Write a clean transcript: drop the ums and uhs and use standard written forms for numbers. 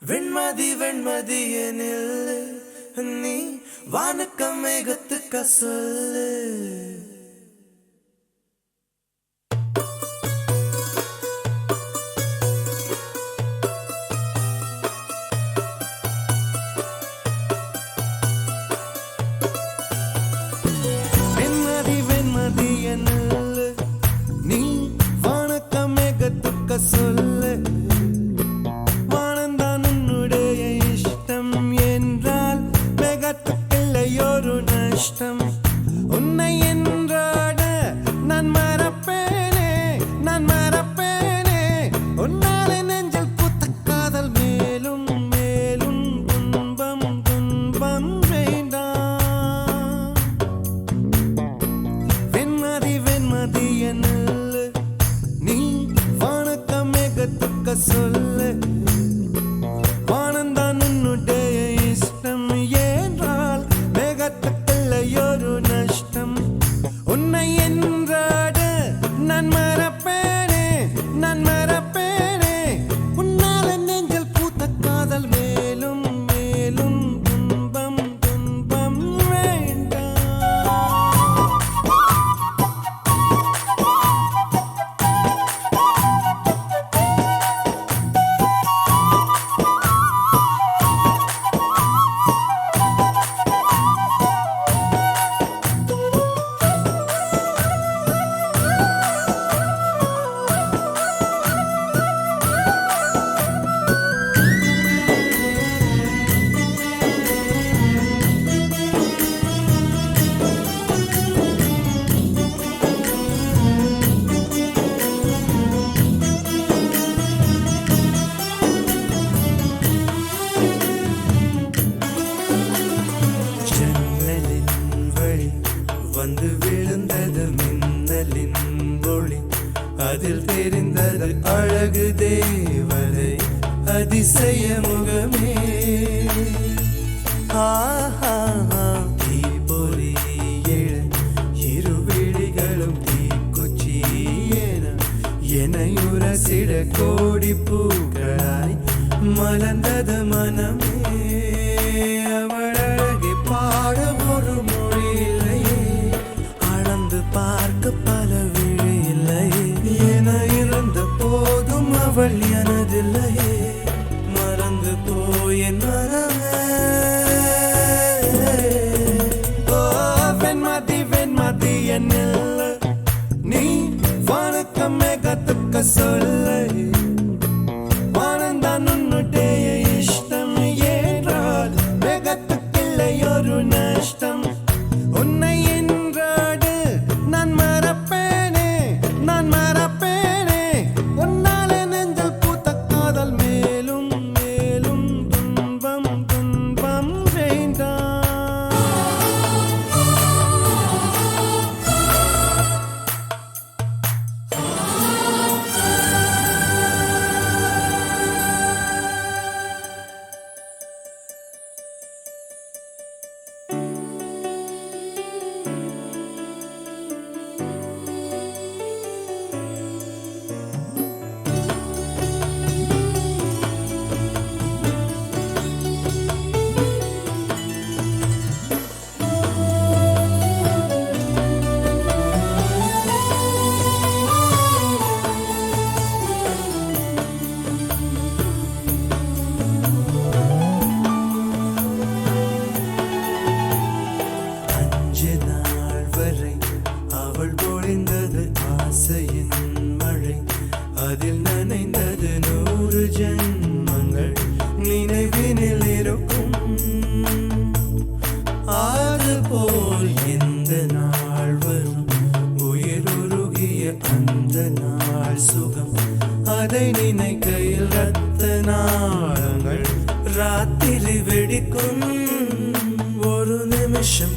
வெண்மதி வெண்மதியனில் நீ வானுக்க மேகத்துக்க சொல்லு. வெண்மதி வெண்மதியனில் நீ வானுக்க மேகத்துக்க சொல்லு. உன்னை என்றாட நான் மறப்பேனே, நான் மறப்பேனே. உன்னாலே நெஞ்சில் பூத்த காதல் மேலும் மேலும் துன்பம் துன்பம் வேண்டாம். வெண்மதி வெண்மதி என்னில் நீ வானுக்க மேகத்துக்க சொல்லு. வானந்தான் உன்னுடைய இஷ்டம் என்றால் மேகத்துக்கு ஒரு நஷ்டம். உன்னை என்றாட நான் மறப்பேனே, நான் மறப்பேனே. உன்னால நெஞ்சில் பூத்த காதல் மேலும் மேலும் துன்பம் துன்பம் வேண்டாம். வந்து விழுந்தது மின்னலின் ஒளி, அதில் தெரிந்தது அழகு தேவதை அதிசய முகமே. தீபொறி எழ இரு விழிகளும் தீக்குச்சி எனையுரசிட கோடி பூக்களாய் மலர்ந்தது மனமே. அவள் அழகை பாட ஒரு மொழி இல்லையே, அளந்து பார்க்க பல விழி இல்லையே. என இருந்த போதும் அவள் எனதில்லையே, மறந்து போயின் மனமே. ஓ வெண்மதி வெண்மதி என்னில் நீ வானுக்க மேகத்துக்க சொல்லு. வானந்தான் உன்னுடைய இஷ்டம் என்றால் மேகத்துக்கில்லை ஒரு நஷ்டம். உன்னை என்றாடு நான் மறப்பேனே, நான் மறப்பேனே. உன்னாலே நெஞ்சில் பூத்த காதல் மேலும் மேலும் துன்பம் துன்பம் வேண்டாம். அவள் பொழிந்தது ஆசையின் மழை, அதில் நனைந்தது 100 ஜென்மங்கள் நினைவினில் இருக்கும். அதுபோல் எந்த நாள் வரும் உயிருருகிய அந்த நாள் சுகம், அதை நினைக்கையில் ரத்த நாளங்கள் ராத்திரி வெடிக்கும். ஒரு நிமிஷம்